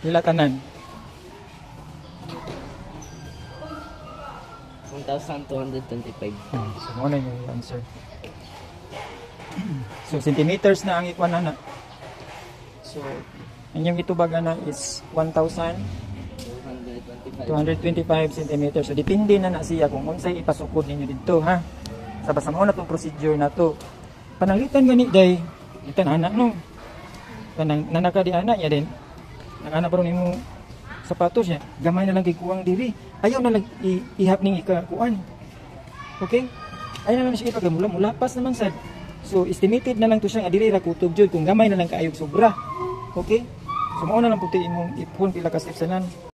Pila tanan? 1,225. So, muna yung answer. So, centimeters na ang ikuan na. So, ang itubag na is 1,225 centimeters. So, depende na siya kung unsay ipasukod ninyo dito, ha? Sa basta mo na itong procedure na to. Pananglitan gani, day. Litan anak, no? Nanaka di anak niya din. Nang-anak pa rin yung sapatos niya. Gamay na lang kikuwang diri. Ayaw na lang ihap ning ikakuan. Okay? Ayaw na lang siya ipagmula. Pas naman sad. So, estimated na lang to siya nga diri ra kutob jud kung gamay na lang kaayog sobra. Okay? So, mao na lang puti imong ipon pila ka steps sanan.